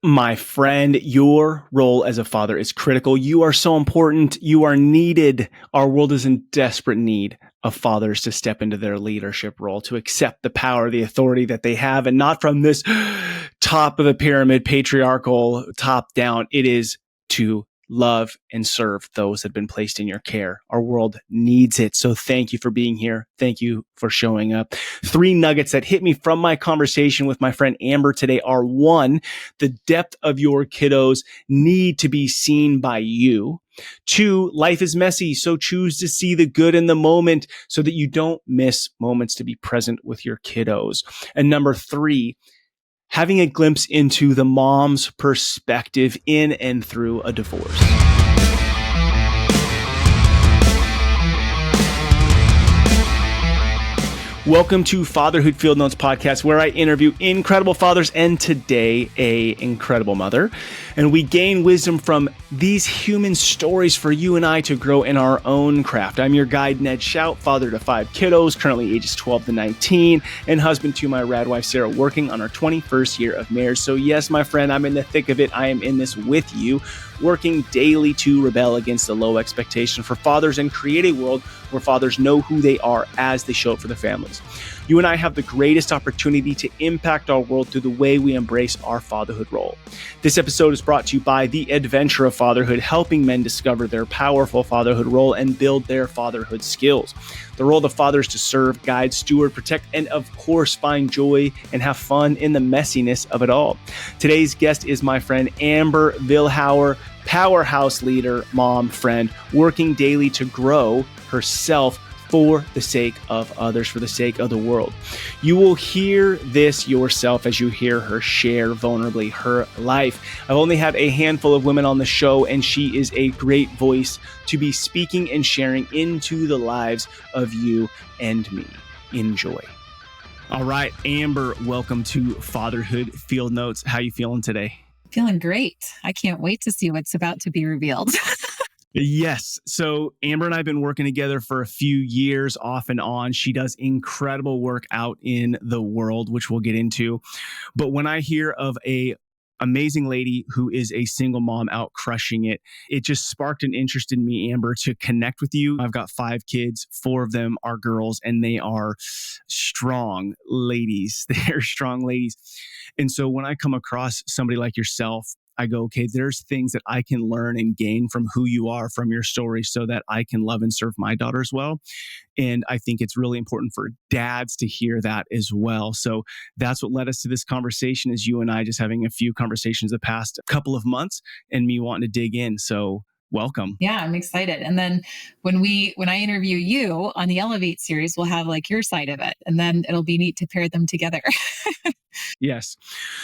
My friend, your role as a father is critical. You are so important. You are needed. Our world is in desperate need of fathers to step into their leadership role, to accept the power, the authority that they have, and not from this top of the pyramid, patriarchal, top down. It is to love and serve those that have been placed in your care. Our world needs it. So thank you for being here. Thank you for showing up. 3 nuggets that hit me from my conversation with my friend Amber today are: 1, the depth of your kiddos need to be seen by you. 2, life is messy, so choose to see the good in the moment so that you don't miss moments to be present with your kiddos. And number 3, having a glimpse into the mom's perspective in and through a divorce. Welcome to Fatherhood Field Notes Podcast, where I interview incredible fathers and today a incredible mother. And we gain wisdom from these human stories for you and I to grow in our own craft. I'm your guide, Ned Schaut, father to 5 kiddos, currently ages 12 to 19, and husband to my rad wife, Sarah, working on our 21st year of marriage. So yes, my friend, I'm in the thick of it. I am in this with you, working daily to rebel against the low expectation for fathers and create a world where fathers know who they are as they show up for their families. You and I have the greatest opportunity to impact our world through the way we embrace our fatherhood role. This episode is brought to you by the Adventure of Fatherhood, helping men discover their powerful fatherhood role and build their fatherhood skills. The role of the father is to serve, guide, steward, protect, and of course, find joy and have fun in the messiness of it all. Today's guest is my friend Amber Vilhauer, powerhouse leader, mom, friend, working daily to grow herself for the sake of others, for the sake of the world. You will hear this yourself as you hear her share vulnerably her life. I've only had a handful of women on the show, and she is a great voice to be speaking and sharing into the lives of you and me. Enjoy. All right, Amber, welcome to Fatherhood Field Notes. How you feeling today? Feeling great. I can't wait to see what's about to be revealed. Yes. So Amber and I have been working together for a few years off and on. She does incredible work out in the world, which we'll get into. But when I hear of a amazing lady who is a single mom out crushing it, it just sparked an interest in me, Amber, to connect with you. I've got 5 kids, 4 of them are girls, and they are strong ladies. They're strong ladies. And so when I come across somebody like yourself, I go, okay, there's things that I can learn and gain from who you are, from your story, so that I can love and serve my daughters well. And I think it's really important for dads to hear that as well. So that's what led us to this conversation, is you and I just having a few conversations the past couple of months and me wanting to dig in. So welcome. Yeah, I'm excited. And then when I interview you on the Elevate series, we'll have like your side of it. And then it'll be neat to pair them together. Yes.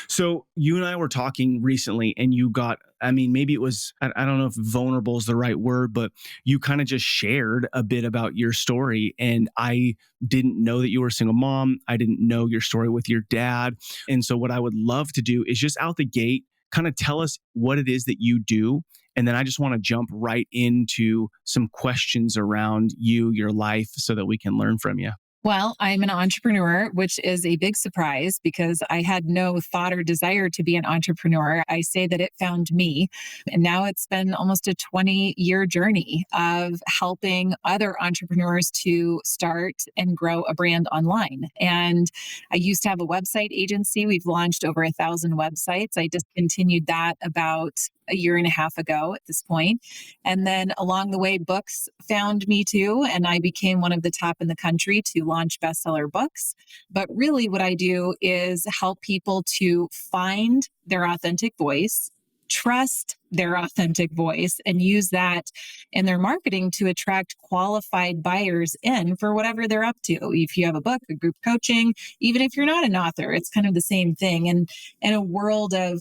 So you and I were talking recently, and you got, maybe it was, I don't know if vulnerable is the right word, but you kind of just shared a bit about your story. And I didn't know that you were a single mom. I didn't know your story with your dad. And so what I would love to do is just out the gate, kind of tell us what it is that you do. And then I just want to jump right into some questions around you, your life, so that we can learn from you. Well, I'm an entrepreneur, which is a big surprise because I had no thought or desire to be an entrepreneur. I say that it found me. And now it's been almost a 20-year journey of helping other entrepreneurs to start and grow a brand online. And I used to have a website agency. We've launched over 1,000 websites. I discontinued that about a year and a half ago at this point. And then along the way, books found me too. And I became one of the top in the country to launch bestseller books. But really what I do is help people to find their authentic voice, trust their authentic voice, and use that in their marketing to attract qualified buyers in for whatever they're up to. If you have a book, a group coaching, even if you're not an author, it's kind of the same thing. And in a world of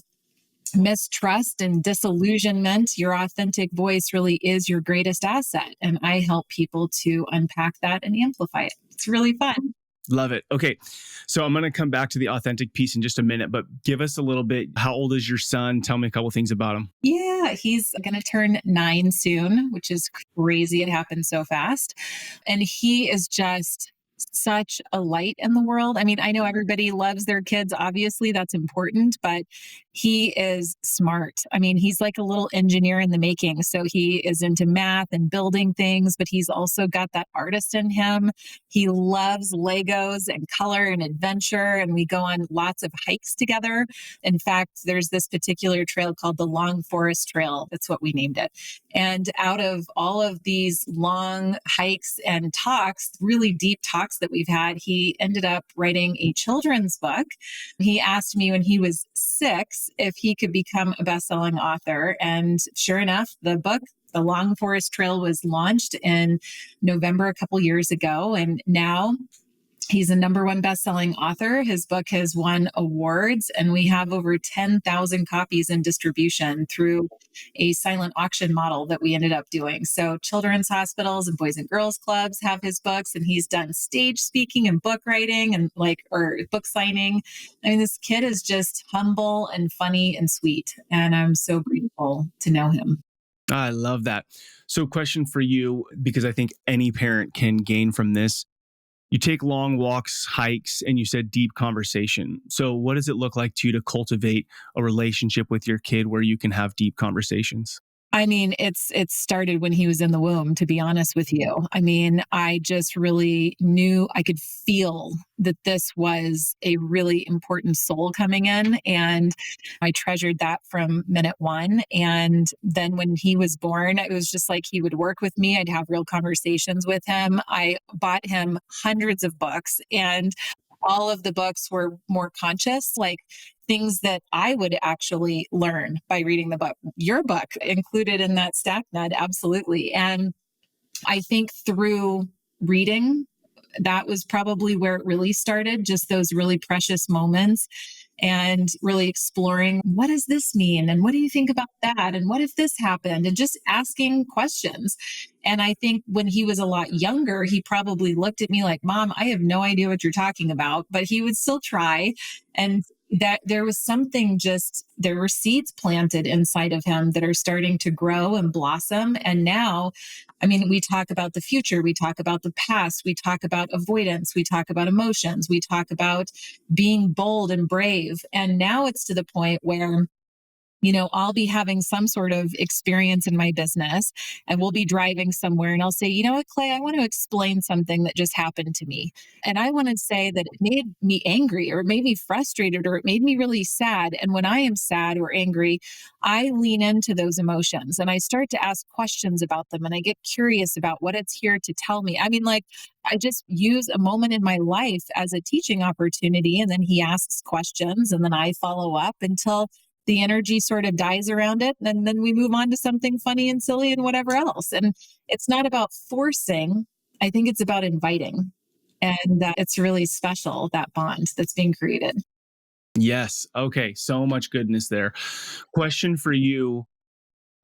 mistrust and disillusionment, your authentic voice really is your greatest asset. And I help people to unpack that and amplify it. It's really fun. Love it. Okay. So I'm going to come back to the authentic piece in just a minute, but give us a little bit. How old is your son? Tell me a couple things about him. Yeah, he's going to turn 9 soon, which is crazy. It happened so fast. And he is just such a light in the world. I mean, I know everybody loves their kids. Obviously, that's important, but He is smart. I mean, he's like a little engineer in the making. So he is into math and building things, but he's also got that artist in him. He loves Legos and color and adventure. And we go on lots of hikes together. In fact, there's this particular trail called the Long Forest Trail. That's what we named it. And out of all of these long hikes and talks, really deep talks that we've had, he ended up writing a children's book. He asked me when he was 6 if he could become a best-selling author. And sure enough, the book, The Long Forest Trail, was launched in November a couple years ago. And now he's a number one best-selling author. His book has won awards, and we have over 10,000 copies in distribution through a silent auction model that we ended up doing. So children's hospitals and boys and girls clubs have his books, and he's done stage speaking and book writing and or book signing. I mean, this kid is just humble and funny and sweet, and I'm so grateful to know him. I love that. So, question for you, because I think any parent can gain from this. You take long walks, hikes, and you said deep conversation. So, what does it look like to you to cultivate a relationship with your kid where you can have deep conversations? I mean, it started when he was in the womb, to be honest with you. I mean, I just really knew, I could feel that this was a really important soul coming in. And I treasured that from minute one. And then when he was born, it was just like he would work with me. I'd have real conversations with him. I bought him hundreds of books, and all of the books were more conscious, like things that I would actually learn by reading the book. Your book included in that stack, Ned, absolutely. And I think through reading, that was probably where it really started, just those really precious moments and really exploring, what does this mean? And what do you think about that? And what if this happened? And just asking questions. And I think when he was a lot younger, he probably looked at me like, Mom, I have no idea what you're talking about, but he would still try. And that there was something, just there were seeds planted inside of him that are starting to grow and blossom. And now, I mean, we talk about the future, we talk about the past, we talk about avoidance, we talk about emotions, we talk about being bold and brave. And now it's to the point where, I'll be having some sort of experience in my business, and we'll be driving somewhere, and I'll say, you know what, Clay, I want to explain something that just happened to me. And I want to say that it made me angry, or it made me frustrated, or it made me really sad. And when I am sad or angry, I lean into those emotions and I start to ask questions about them, and I get curious about what it's here to tell me. I mean, like, I just use a moment in my life as a teaching opportunity. And then he asks questions, and then I follow up until the energy sort of dies around it. And then we move on to something funny and silly and whatever else. And it's not about forcing. I think it's about inviting. And it's really special, that bond that's being created. Yes. Okay. So much goodness there. Question for you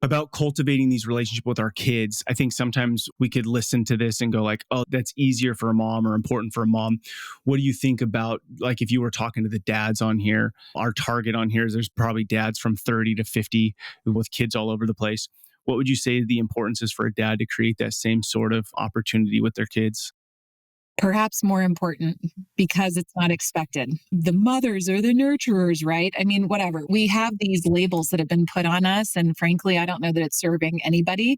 about cultivating these relationships with our kids. I think sometimes we could listen to this and go like, oh, that's easier for a mom or important for a mom. What do you think about, like, if you were talking to the dads on here, our target on here is there's probably dads from 30 to 50 with kids all over the place. What would you say the importance is for a dad to create that same sort of opportunity with their kids? Perhaps more important, because it's not expected. The mothers are the nurturers, right? I mean, whatever. We have these labels that have been put on us. And frankly, I don't know that it's serving anybody.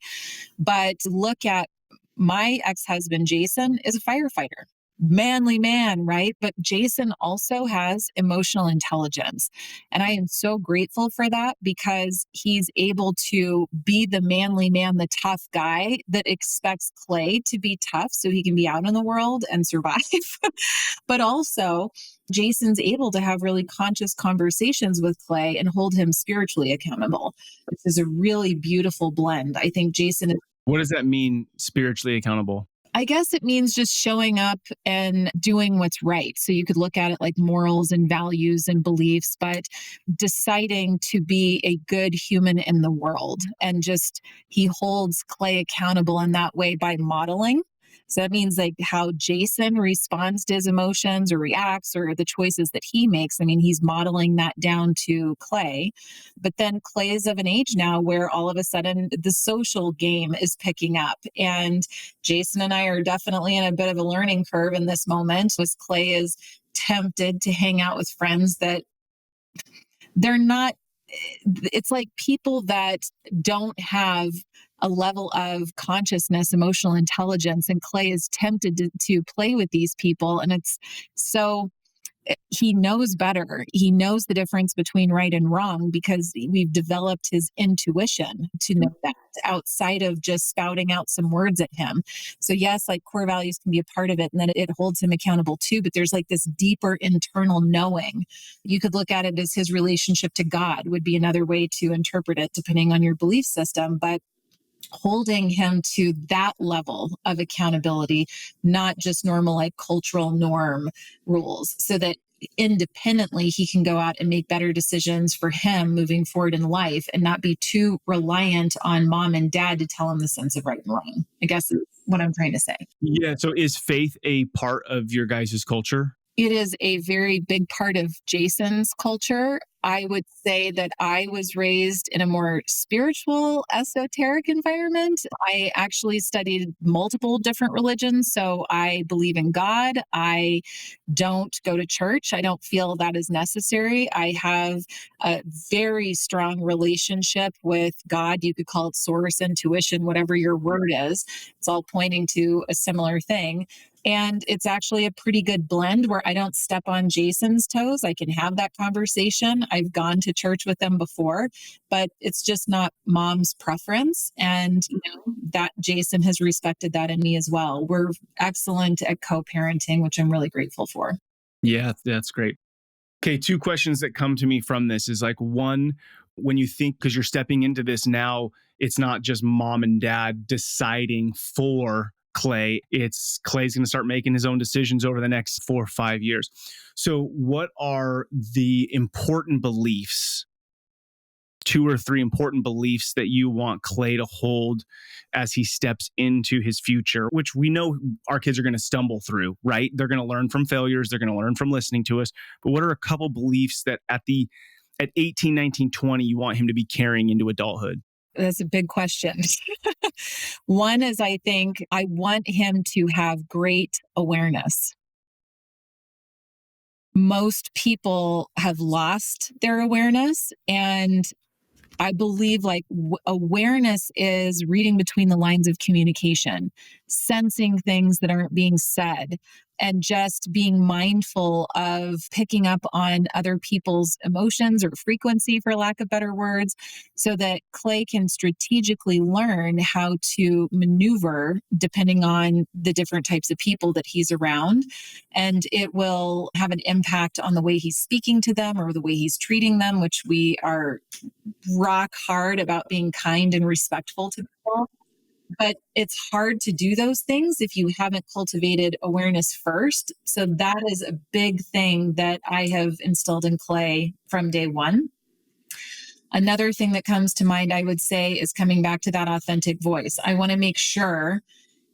But look at my ex husband, Jason, is a firefighter. Manly man, right? But Jason also has emotional intelligence. And I am so grateful for that, because he's able to be the manly man, the tough guy that expects Clay to be tough so he can be out in the world and survive. But also, Jason's able to have really conscious conversations with Clay and hold him spiritually accountable, which is a really beautiful blend. I think Jason is. What does that mean, spiritually accountable? I guess it means just showing up and doing what's right. So you could look at it like morals and values and beliefs, but deciding to be a good human in the world. And just he holds Clay accountable in that way by modeling. So that means like how Jason responds to his emotions or reacts or the choices that he makes. I mean, he's modeling that down to Clay. But then Clay is of an age now where all of a sudden the social game is picking up. And Jason and I are definitely in a bit of a learning curve in this moment, as Clay is tempted to hang out with friends that they're not it's like people that don't have a level of consciousness, emotional intelligence, and Clay is tempted to play with these people. And it's so he knows better. He knows the difference between right and wrong because we've developed his intuition to know that outside of just spouting out some words at him. So, yes, like core values can be a part of it and then it holds him accountable too. But there's like this deeper internal knowing. You could look at it as his relationship to God, would be another way to interpret it, depending on your belief system. But holding him to that level of accountability, not just normal like cultural norm rules, so that independently he can go out and make better decisions for him moving forward in life and not be too reliant on mom and dad to tell him the sense of right and wrong, I guess is what I'm trying to say. Yeah. So is faith a part of your guys' culture? It is a very big part of Jason's culture. I would say that I was raised in a more spiritual, esoteric environment. I actually studied multiple different religions. So I believe in God. I don't go to church. I don't feel that is necessary. I have a very strong relationship with God. You could call it source, intuition, whatever your word is. It's all pointing to a similar thing. And it's actually a pretty good blend where I don't step on Jason's toes. I can have that conversation. I've gone to church with them before, but it's just not mom's preference. And that Jason has respected that in me as well. We're excellent at co-parenting, which I'm really grateful for. Yeah, that's great. Okay, two questions that come to me from this is like one, when you think, because you're stepping into this now, it's not just mom and dad deciding for Clay, it's Clay's going to start making his own decisions over the next 4 or 5 years. So, what are the important beliefs, 2 or 3 important beliefs that you want Clay to hold as he steps into his future, which we know our kids are going to stumble through, right? They're going to learn from failures. They're going to learn from listening to us. But what are a couple beliefs that at 18, 19, 20, you want him to be carrying into adulthood? That's a big question. One is I think I want him to have great awareness. Most people have lost their awareness, and I believe like awareness is reading between the lines of communication, sensing things that aren't being said, and just being mindful of picking up on other people's emotions or frequency, for lack of better words, so that Clay can strategically learn how to maneuver depending on the different types of people that he's around. And it will have an impact on the way he's speaking to them or the way he's treating them, which we are rock hard about being kind and respectful to people. But it's hard to do those things if you haven't cultivated awareness first. So that is a big thing that I have instilled in Clay from day one. Another thing that comes to mind, I would say, is coming back to that authentic voice. I want to make sure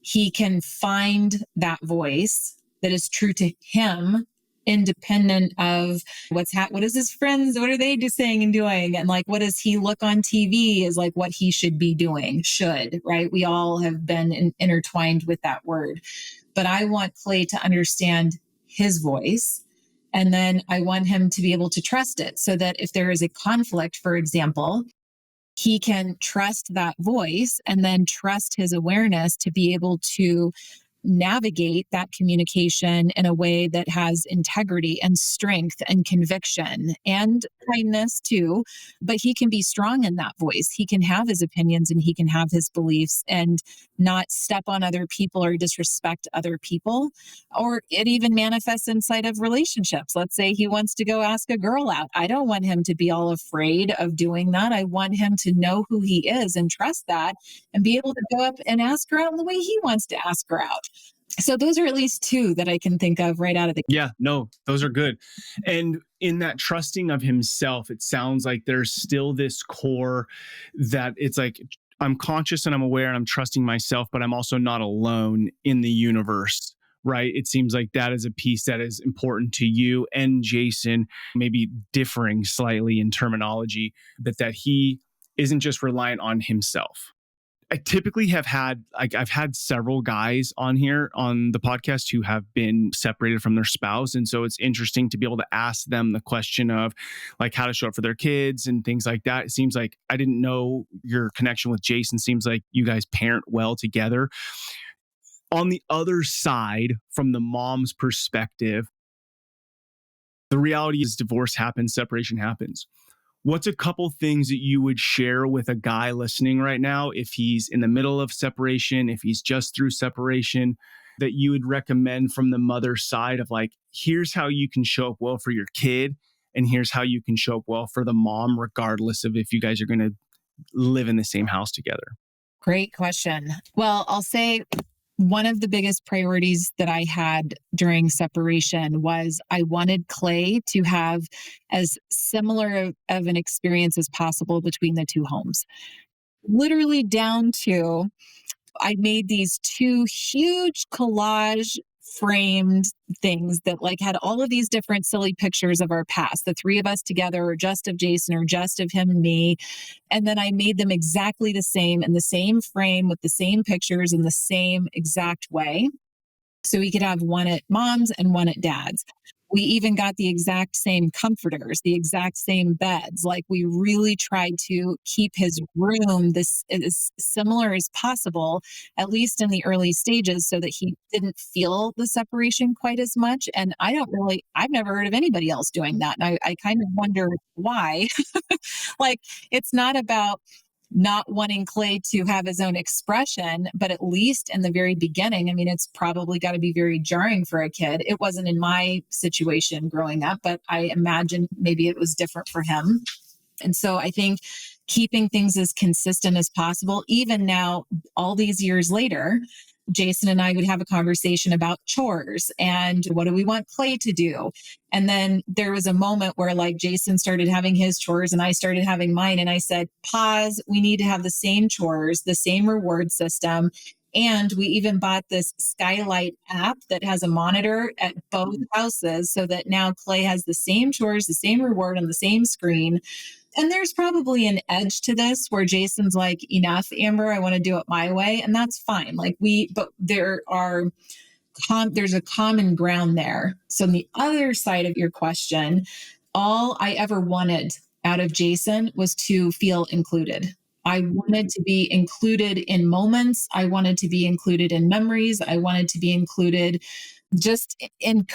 he can find that voice that is true to him, independent of what is his friends, what are they just saying and doing, and like what does he look on TV is like what he should be doing. Should, right? We all have been intertwined with that word, but I want Clay to understand his voice. And then I want him to be able to trust it so that if there is a conflict, for example, he can trust that voice and then trust his awareness to be able to navigate that communication in a way that has integrity and strength and conviction and kindness too. But he can be strong in that voice. He can have his opinions and he can have his beliefs and not step on other people or disrespect other people. Or it even manifests inside of relationships. Let's say he wants to go ask a girl out. I don't want him to be all afraid of doing that. I want him to know who he is and trust that and be able to go up and ask her out in the way he wants to ask her out. So those are at least 2 that I can think of right out of the gate. Yeah, no, those are good. And in that trusting of himself, it sounds like there's still this core that it's like, I'm conscious and I'm aware and I'm trusting myself, but I'm also not alone in the universe, right? It seems like that is a piece that is important to you and Jason, maybe differing slightly in terminology, but that he isn't just reliant on himself. I typically have had, like, I've had several guys on here on the podcast who have been separated from their spouse. And so it's interesting to be able to ask them the question of like how to show up for their kids and things like that. It seems like I didn't know your connection with Jason. Seems like you guys parent well together. On the other side, from the mom's perspective, the reality is divorce happens, separation happens. What's a couple things that you would share with a guy listening right now if he's in the middle of separation, if he's just through separation, that you would recommend from the mother's side of like, here's how you can show up well for your kid, and here's how you can show up well for the mom, regardless of if you guys are going to live in the same house together? Great question. Well, I'll say one of the biggest priorities that I had during separation was I wanted Clay to have as similar of an experience as possible between the two homes. Literally down to I made these two huge collage framed things that like had all of these different silly pictures of our past, the three of us together, or just of Jason, or just of him and me. And then I made them exactly the same in the same frame with the same pictures in the same exact way. So we could have one at mom's and one at dad's. We even got the exact same comforters, the exact same beds. Like we really tried to keep his room this as similar as possible, at least in the early stages, so that he didn't feel the separation quite as much. And I've never heard of anybody else doing that. And I kind of wonder why. Like it's not about not wanting Clay to have his own expression, but at least in the very beginning, I mean, it's probably got to be very jarring for a kid. It wasn't in my situation growing up, but I imagine maybe it was different for him. And so I think keeping things as consistent as possible, even now, all these years later, Jason and I would have a conversation about chores and what do we want Clay to do. And then there was a moment where like Jason started having his chores and I started having mine. And I said, pause, we need to have the same chores, the same reward system. And we even bought this Skylight app that has a monitor at both houses so that now Clay has the same chores, the same reward on the same screen. And there's probably an edge to this where Jason's like, enough, Amber, I want to do it my way. And that's fine. But there's a common ground there. So on the other side of your question, all I ever wanted out of Jason was to feel included. I wanted to be included in moments. I wanted to be included in memories. I wanted to be included just in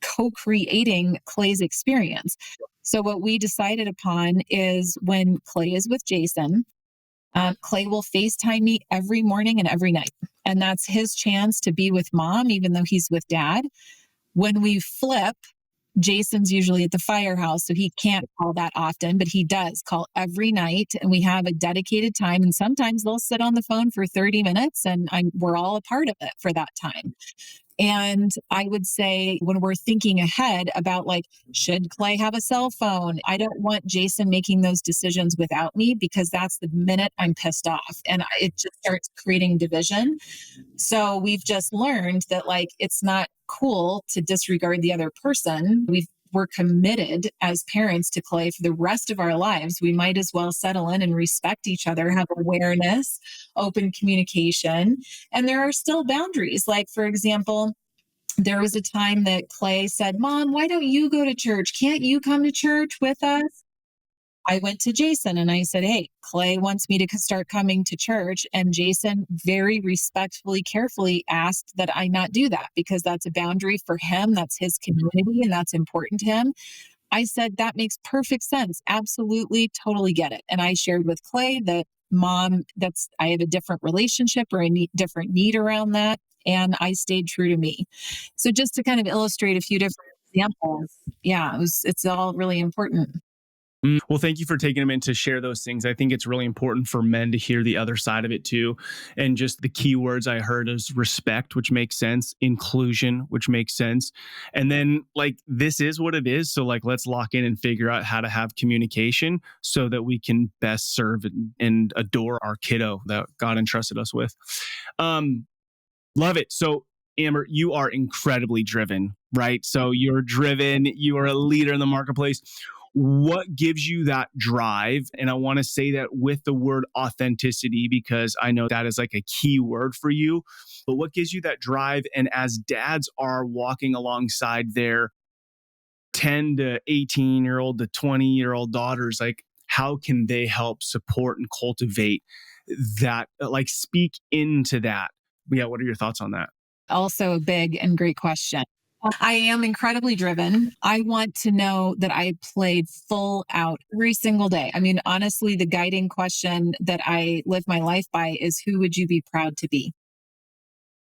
co-creating Clay's experience. So what we decided upon is when Clay is with Jason, Clay will FaceTime me every morning and every night. And that's his chance to be with mom, even though he's with dad. When we flip, Jason's usually at the firehouse, so he can't call that often, but he does call every night. And we have a dedicated time. And sometimes they'll sit on the phone for 30 minutes and we're all a part of it for that time. And I would say when we're thinking ahead about like, should Clay have a cell phone? I don't want Jason making those decisions without me because that's the minute I'm pissed off and it just starts creating division. So we've just learned that like, it's not cool to disregard the other person. We're committed as parents to Clay for the rest of our lives. We might as well settle in and respect each other, have awareness, open communication. And there are still boundaries. Like, for example, there was a time that Clay said, Mom, why don't you go to church? Can't you come to church with us? I went to Jason and I said, hey, Clay wants me to start coming to church. And Jason very respectfully, carefully asked that I not do that because that's a boundary for him. That's his community and that's important to him. I said, that makes perfect sense. Absolutely, totally get it. And I shared with Clay that mom, I have a different relationship or a different need around that. And I stayed true to me. So just to kind of illustrate a few different examples. Yeah, it's all really important. Well, thank you for taking a minute to share those things. I think it's really important for men to hear the other side of it too. And just the key words I heard is respect, which makes sense, inclusion, which makes sense. And then like, this is what it is. So like, let's lock in and figure out how to have communication so that we can best serve and adore our kiddo that God entrusted us with. Love it. So Amber, you are incredibly driven, right? So you're driven, you are a leader in the marketplace. What gives you that drive? And I want to say that with the word authenticity, because I know that is like a key word for you. But what gives you that drive? And as dads are walking alongside their 10 to 18-year-old to 20-year-old daughters, like how can they help support and cultivate that, like speak into that? Yeah, what are your thoughts on that? Also a big and great question. I am incredibly driven. I want to know that I played full out every single day. I mean, honestly, the guiding question that I live my life by is, who would you be proud to be?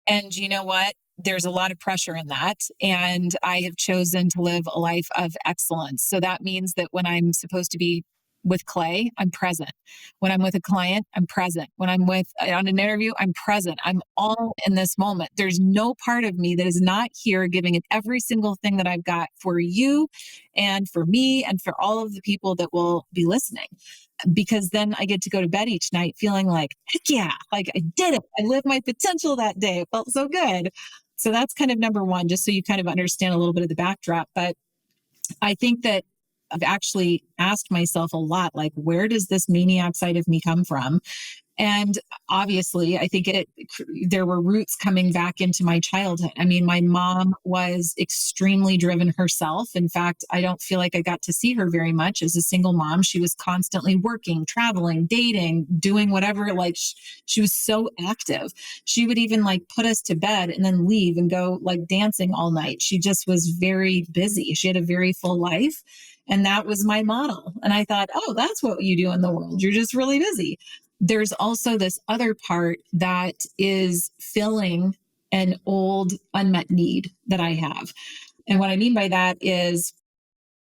And you know what? There's a lot of pressure in that. And I have chosen to live a life of excellence. So that means that when I'm supposed to be with Clay, I'm present. When I'm with a client, I'm present. When I'm with on an interview, I'm present. I'm all in this moment. There's no part of me that is not here giving it every single thing that I've got for you and for me and for all of the people that will be listening, because then I get to go to bed each night feeling like, heck yeah, like I did it. I lived my potential that day. It felt so good. So that's kind of number one, just so you kind of understand a little bit of the backdrop. But I think that I've actually asked myself a lot, like, where does this maniac side of me come from? And obviously, I think there were roots coming back into my childhood. I mean, my mom was extremely driven herself. In fact, I don't feel like I got to see her very much as a single mom. She was constantly working, traveling, dating, doing whatever. Like she was so active. She would even like put us to bed and then leave and go like dancing all night. She just was very busy. She had a very full life. And that was my model. And I thought, oh, that's what you do in the world. You're just really busy. There's also this other part that is filling an old unmet need that I have. And what I mean by that is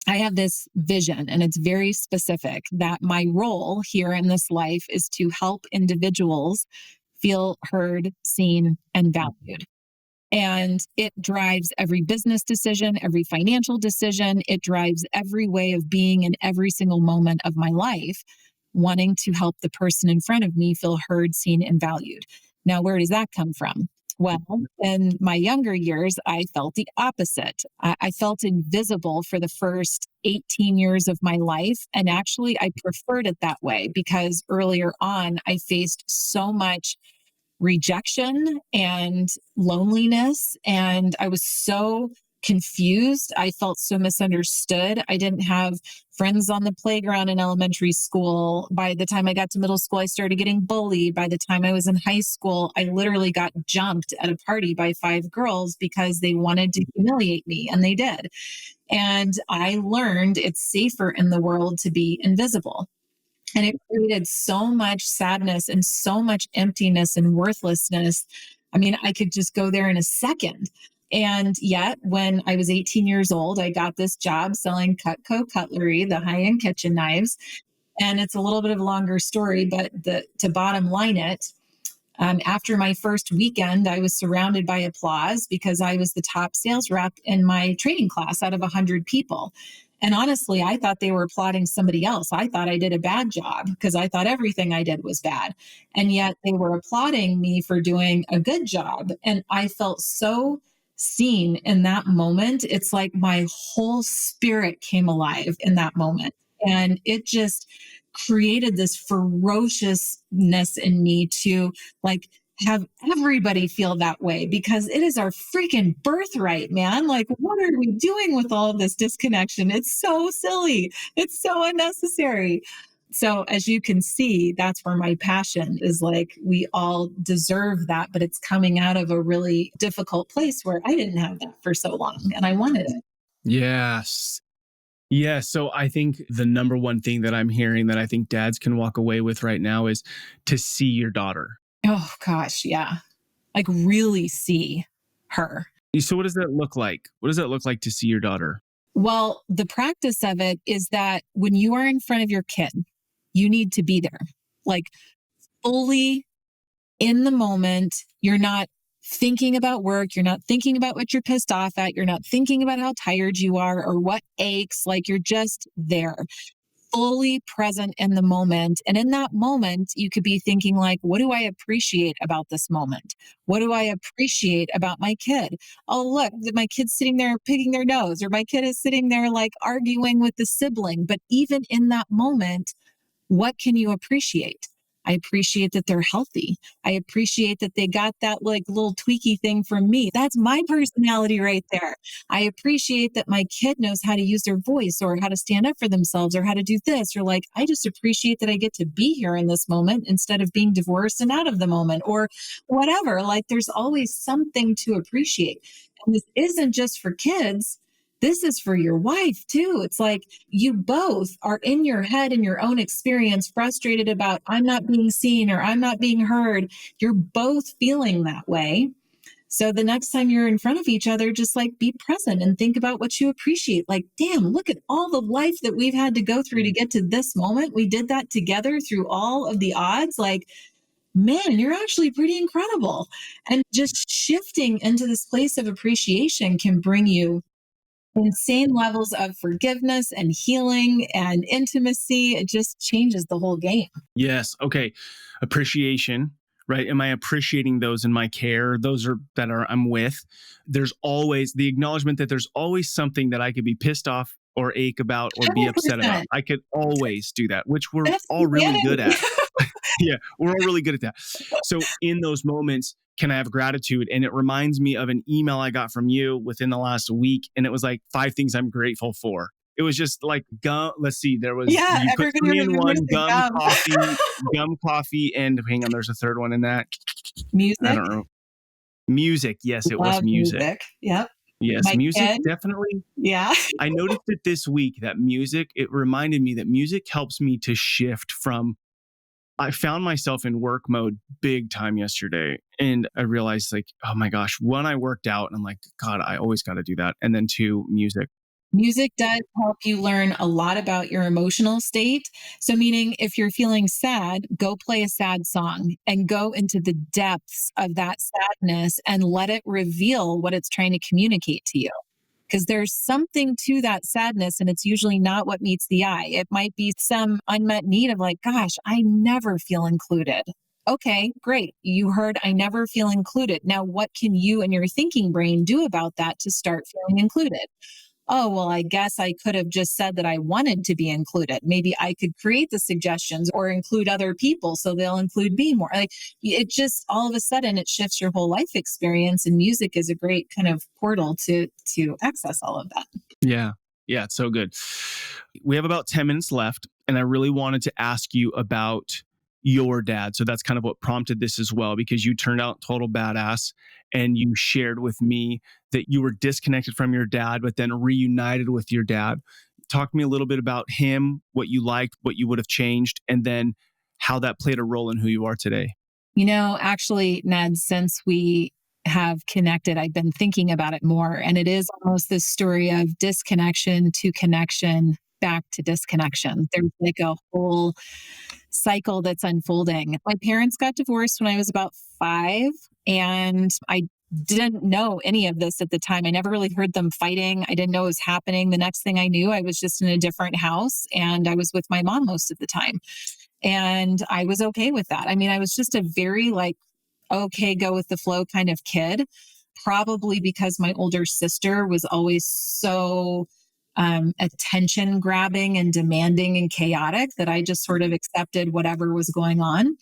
I have this vision, and it's very specific, that my role here in this life is to help individuals feel heard, seen, and valued. And it drives every business decision, every financial decision. It drives every way of being in every single moment of my life, wanting to help the person in front of me feel heard, seen, and valued. Now, where does that come from? Well, in my younger years, I felt the opposite. I felt invisible for the first 18 years of my life. And actually, I preferred it that way because earlier on, I faced so much rejection and loneliness. And I was so confused. I felt so misunderstood. I didn't have friends on the playground in elementary school. By the time I got to middle school, I started getting bullied. By the time I was in high school, I literally got jumped at a party by 5 girls because they wanted to humiliate me, and they did. And I learned it's safer in the world to be invisible. And it created so much sadness and so much emptiness and worthlessness. I mean, I could just go there in a second. And yet, when I was 18 years old, I got this job selling Cutco cutlery, the high end kitchen knives. And it's a little bit of a longer story, but to bottom line it, after my first weekend, I was surrounded by applause because I was the top sales rep in my training class out of 100 people. And honestly, I thought they were applauding somebody else. I thought I did a bad job because I thought everything I did was bad. And yet they were applauding me for doing a good job. And I felt so seen in that moment. It's like my whole spirit came alive in that moment. And it just created this ferociousness in me to like have everybody feel that way because it is our freaking birthright, man. Like, what are we doing with all of this disconnection? It's so silly. It's so unnecessary. So, as you can see, that's where my passion is. Like, we all deserve that, but it's coming out of a really difficult place where I didn't have that for so long and I wanted it. Yes. Yeah. So I think the number one thing that I'm hearing that I think dads can walk away with right now is to see your daughter. Oh, gosh. Yeah. Like, really see her. So what does that look like? What does that look like to see your daughter? Well, the practice of it is that when you are in front of your kid, you need to be there, like fully in the moment. You're not thinking about work. You're not thinking about what you're pissed off at. You're not thinking about how tired you are or what aches. Like, you're just there, fully present in the moment. And in that moment, you could be thinking like, what do I appreciate about this moment? What do I appreciate about my kid? Oh, look, my kid's sitting there picking their nose, or my kid is sitting there like arguing with the sibling. But even in that moment, what can you appreciate? I appreciate that they're healthy. I appreciate that they got that like little tweaky thing from me. That's my personality right there. I appreciate that my kid knows how to use their voice or how to stand up for themselves or how to do this. Or like, I just appreciate that I get to be here in this moment instead of being divorced and out of the moment or whatever. Like, there's always something to appreciate. And this isn't just for kids. This is for your wife too. It's like you both are in your head in your own experience, frustrated about, I'm not being seen or I'm not being heard. You're both feeling that way. So the next time you're in front of each other, just like be present and think about what you appreciate. Like, damn, look at all the life that we've had to go through to get to this moment. We did that together through all of the odds. Like, man, you're actually pretty incredible. And just shifting into this place of appreciation can bring you insane levels of forgiveness and healing and intimacy. It just changes the whole game. Yes. Okay. Appreciation, right? Am I appreciating those in my care? Those are that are I'm with. There's always the acknowledgement that there's always something that I could be pissed off or ache about or be upset about. 100%. I could always do that, which we're That's all really good humanity. at. Yeah, we're all really good at that. So in those moments, can I have gratitude? And it reminds me of an email I got from you within the last week. And it was like 5 things I'm grateful for. It was just like gum. Let's see. There was, Yeah, you put everybody three in remembers one: the gum. gum, coffee, and hang on, there's a third one in that. I Music. don't know. Music. Yes, it was Love music. music. Yep. Yes, My music kid. definitely. Yeah. I noticed it this week that music, it reminded me that music helps me to shift from, I found myself in work mode big time yesterday. And I realized, like, oh my gosh, one, I worked out and I'm like, God, I always got to do that. And then two, music. Music does help you learn a lot about your emotional state. So, meaning if you're feeling sad, go play a sad song and go into the depths of that sadness and let it reveal what it's trying to communicate to you. Because there's something to that sadness, and it's usually not what meets the eye. It might be some unmet need of, like, gosh, I never feel included. Okay, great. You heard I never feel included. Now, what can you and your thinking brain do about that to start feeling included? Oh, well, I guess I could have just said that I wanted to be included. Maybe I could create the suggestions or include other people so they'll include me more. Like, it just all of a sudden it shifts your whole life experience, and music is a great kind of portal to access all of that. Yeah. Yeah. It's so good. We have about 10 minutes left. And I really wanted to ask you about your dad. So that's kind of what prompted this as well, because you turned out total badass and you shared with me that you were disconnected from your dad, but then reunited with your dad. Talk to me a little bit about him, what you liked, what you would have changed, and then how that played a role in who you are today. Actually, Ned, since we have connected, I've been thinking about it more. And it is almost this story of disconnection to connection back to disconnection. There's like a whole cycle that's unfolding. My parents got divorced when I was about 5, and I didn't know any of this at the time. I never really heard them fighting. I didn't know it was happening. The next thing I knew, I was just in a different house and I was with my mom most of the time. And I was okay with that. I mean, I was just a very like, okay, go with the flow kind of kid, probably because my older sister was always so attention grabbing and demanding and chaotic that I just sort of accepted whatever was going on.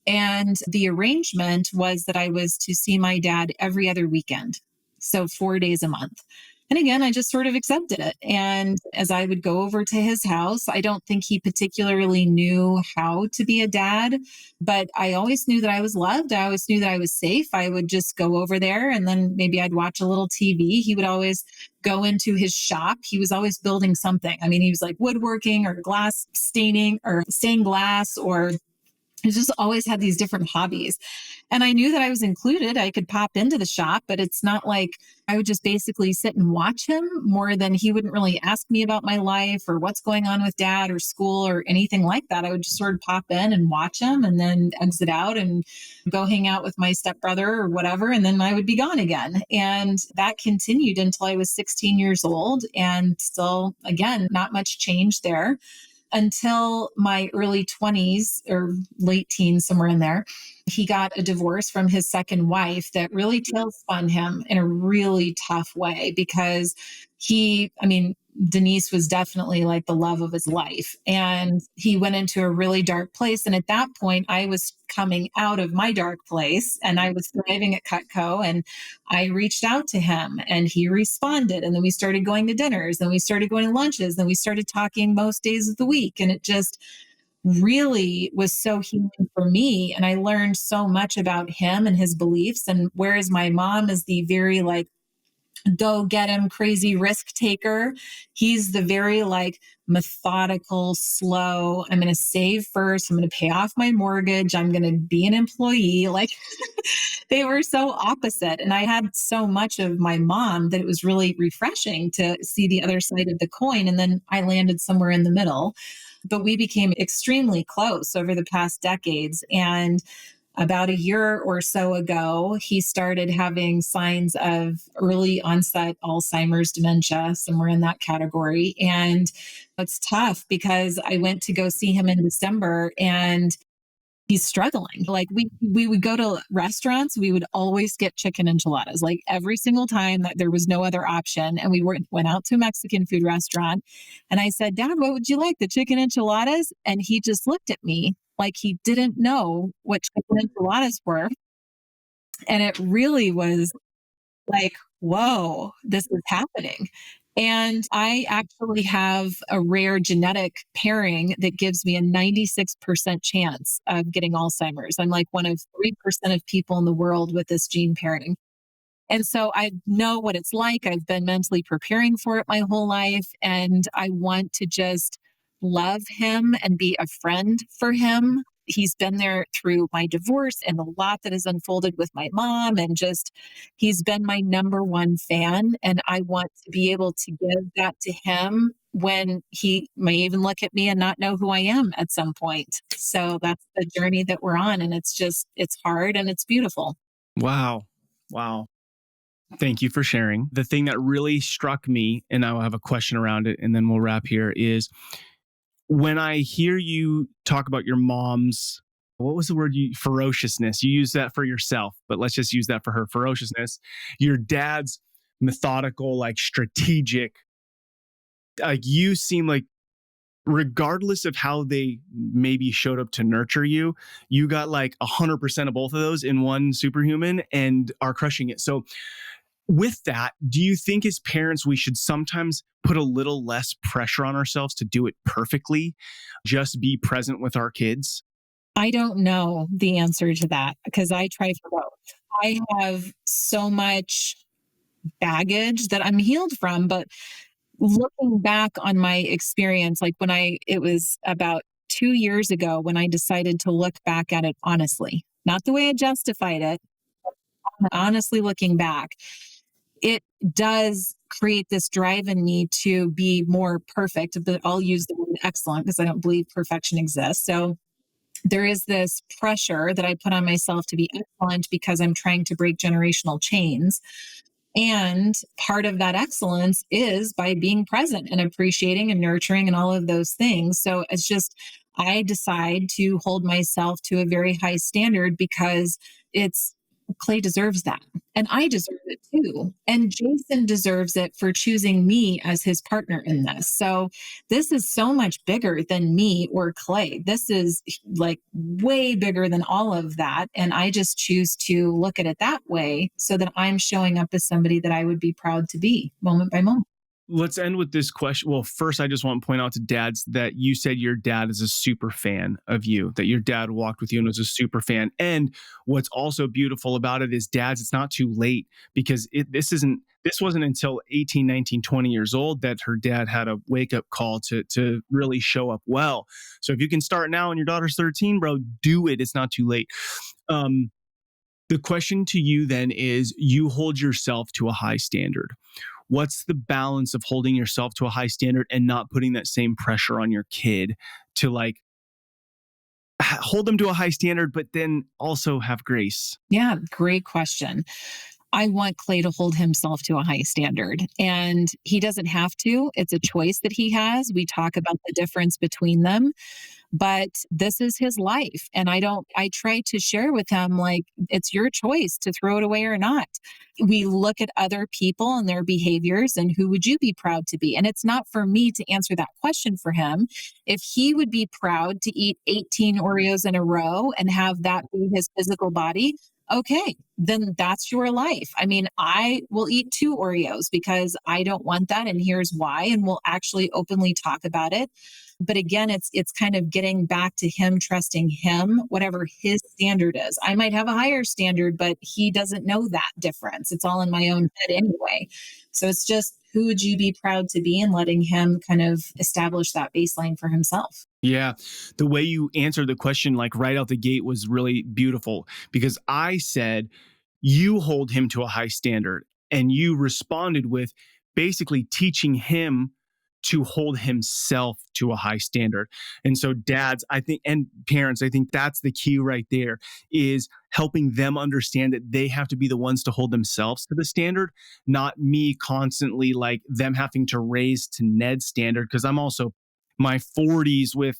And the arrangement was that I was to see my dad every other weekend. So 4 days a month. And again, I just sort of accepted it. And as I would go over to his house, I don't think he particularly knew how to be a dad, but I always knew that I was loved. I always knew that I was safe. I would just go over there and then maybe I'd watch a little TV. He would always go into his shop. He was always building something. I mean, he was like woodworking or glass staining or stained glass, or he just always had these different hobbies. And I knew that I was included. I could pop into the shop, but it's not like I would just basically sit and watch him more than he wouldn't really ask me about my life or what's going on with dad or school or anything like that. I would just sort of pop in and watch him and then exit out and go hang out with my stepbrother or whatever. And then I would be gone again. And that continued until I was 16 years old. And still, again, not much change there. until my early 20s or late teens, somewhere in there. He got a divorce from his second wife that really tailspun him in a really tough way because I mean, Denise was definitely like the love of his life. And he went into a really dark place. And at that point, I was coming out of my dark place and I was thriving at Cutco. And I reached out to him and he responded. And then we started going to dinners and we started going to lunches and we started talking most days of the week. And it just really was so healing for me. And I learned so much about him and his beliefs. And whereas my mom is the very like, go get him crazy risk taker, he's the very like methodical, slow, I'm going to save first, I'm going to pay off my mortgage, I'm going to be an employee. Like they were so opposite. And I had so much of my mom that it was really refreshing to see the other side of the coin. And then I landed somewhere in the middle. But we became extremely close over the past decades. And about a year or so ago, he started having signs of early onset Alzheimer's dementia, somewhere in that category. And it's tough because I went to go see him in December and he's struggling. Like we would go to restaurants, we would always get chicken enchiladas, like every single time that there was no other option. And went out to a Mexican food restaurant and I said, Dad, what would you like? The chicken enchiladas? And he just looked at me like he didn't know what chicken enchiladas were. And it really was like, whoa, this is happening. And I actually have a rare genetic pairing that gives me a 96% chance of getting Alzheimer's. I'm like one of 3% of people in the world with this gene pairing. And so I know what it's like. I've been mentally preparing for it my whole life. And I want to just love him and be a friend for him. He's been there through my divorce and the lot that has unfolded with my mom. And just, he's been my number one fan. And I want to be able to give that to him when he may even look at me and not know who I am at some point. So that's the journey that we're on. And it's hard and it's beautiful. Wow. Wow. Thank you for sharing. The thing that really struck me, and I'll have a question around it and then we'll wrap here, is when I hear you talk about your mom's, what was the word ferociousness? You use that for yourself, but let's just use that for her ferociousness. Your dad's methodical, like strategic, like you seem like regardless of how they maybe showed up to nurture you, you got like 100% of both of those in one superhuman and are crushing it. So with that, do you think as parents, we should sometimes put a little less pressure on ourselves to do it perfectly? Just be present with our kids? I don't know the answer to that because I try for both. I have so much baggage that I'm healed from, but looking back on my experience, like it was about 2 years ago when I decided to look back at it honestly, not the way I justified it, honestly looking back, it does create this drive in me to be more perfect, but I'll use the word excellent because I don't believe perfection exists. So there is this pressure that I put on myself to be excellent because I'm trying to break generational chains. And part of that excellence is by being present and appreciating and nurturing and all of those things. So it's just, I decide to hold myself to a very high standard because it's Clay deserves that. And I deserve it too. And Jason deserves it for choosing me as his partner in this. So this is so much bigger than me or Clay. This is like way bigger than all of that. And I just choose to look at it that way so that I'm showing up as somebody that I would be proud to be moment by moment. Let's end with this question. Well, first, I just want to point out to dads that you said your dad is a super fan of you, that your dad walked with you and was a super fan. And what's also beautiful about it is, dads, it's not too late because this wasn't until 18, 19, 20 years old that her dad had a wake up call to really show up well. So if you can start now and your daughter's 13, bro, do it. It's not too late. The question to you then is, you hold yourself to a high standard. What's the balance of holding yourself to a high standard and not putting that same pressure on your kid to like hold them to a high standard, but then also have grace? Yeah, great question. I want Clay to hold himself to a high standard. And he doesn't have to. It's a choice that he has. We talk about the difference between them, but this is his life. And I try to share with him, like, it's your choice to throw it away or not. We look at other people and their behaviors and who would you be proud to be? And it's not for me to answer that question for him. If he would be proud to eat 18 Oreos in a row and have that be his physical body, okay, then that's your life. I mean, I will eat 2 Oreos because I don't want that. And here's why. And we'll actually openly talk about it. But again, it's kind of getting back to him trusting him, whatever his standard is. I might have a higher standard, but he doesn't know that difference. It's all in my own head anyway. So it's just, who would you be proud to be, and letting him kind of establish that baseline for himself. Yeah. The way you answered the question, like right out the gate, was really beautiful, because I said, you hold him to a high standard. And you responded with basically teaching him to hold himself to a high standard. And so dads, I think, and parents, I think that's the key right there, is helping them understand that they have to be the ones to hold themselves to the standard, not me constantly like them having to raise to Ned's standard. Cause I'm also my 40s with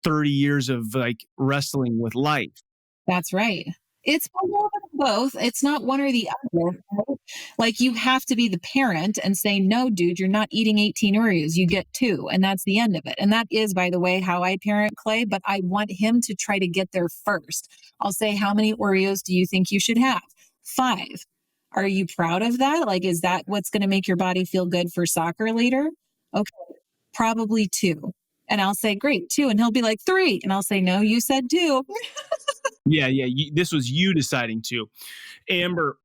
30 years of like wrestling with life. That's right. It's a little bit of both. It's not one or the other. Right? Like, you have to be the parent and say, no, dude, you're not eating 18 Oreos. You get 2. And that's the end of it. And that is, by the way, how I parent Clay. But I want him to try to get there first. I'll say, how many Oreos do you think you should have? 5. Are you proud of that? Like, is that what's going to make your body feel good for soccer later? Okay, probably 2. And I'll say, great, 2. And he'll be like, 3. And I'll say, no, you said 2. Yeah. This was you deciding to. Amber,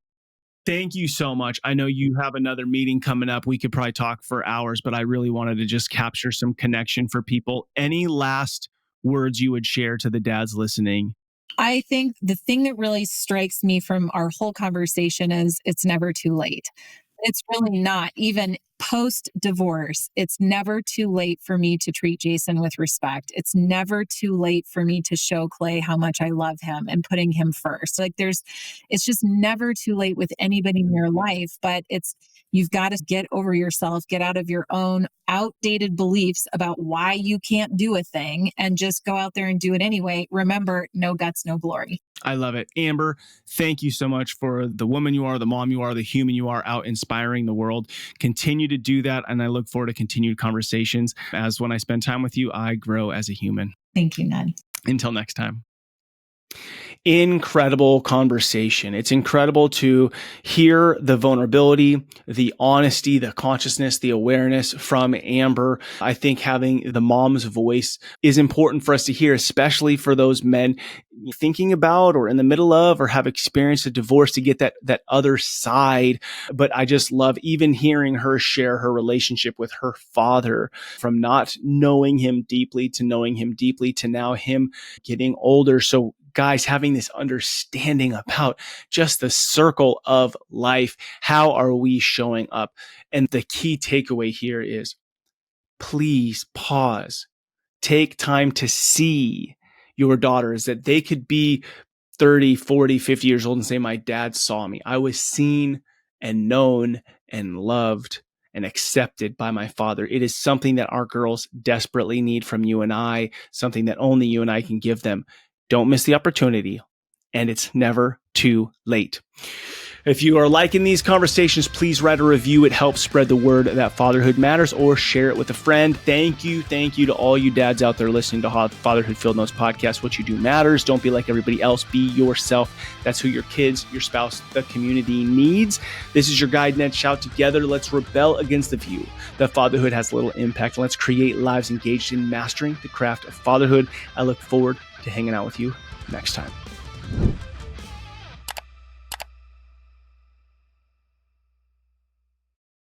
thank you so much. I know you have another meeting coming up. We could probably talk for hours, but I really wanted to just capture some connection for people. Any last words you would share to the dads listening? I think the thing that really strikes me from our whole conversation is it's never too late. It's really not. Even post divorce, it's never too late for me to treat Jason with respect. It's never too late for me to show Clay how much I love him and putting him first. Like, it's just never too late with anybody in your life, but you've got to get over yourself, get out of your own outdated beliefs about why you can't do a thing, and just go out there and do it anyway. Remember, no guts, no glory. I love it. Amber, thank you so much for the woman you are, the mom you are, the human you are, out inspiring the world. Continue to do that. And I look forward to continued conversations, as when I spend time with you, I grow as a human. Thank you, Ned. Until next time. Incredible conversation. It's incredible to hear the vulnerability, the honesty, the consciousness, the awareness from Amber. I think having the mom's voice is important for us to hear, especially for those men thinking about or in the middle of or have experienced a divorce, to get that other side. But I just love even hearing her share her relationship with her father, from not knowing him deeply to knowing him deeply to now him getting older. So guys, having this understanding about just the circle of life. How are we showing up? And the key takeaway here is, please pause. Take time to see your daughters, that they could be 30, 40, 50 years old and say, my dad saw me. I was seen and known and loved and accepted by my father. It is something that our girls desperately need from you and I, something that only you and I can give them. Don't miss the opportunity, and it's never too late. If you are liking these conversations, please write a review. It helps spread the word that fatherhood matters, or share it with a friend. Thank you to all you dads out there listening to Fatherhood Field Notes podcast. What you do matters. Don't be like everybody else. Be yourself. That's who your kids, your spouse, the community needs. This is your guide, Ned Schaut. Together, let's rebel against the view that fatherhood has little impact. Let's create lives engaged in mastering the craft of fatherhood. I look forward to hanging out with you next time.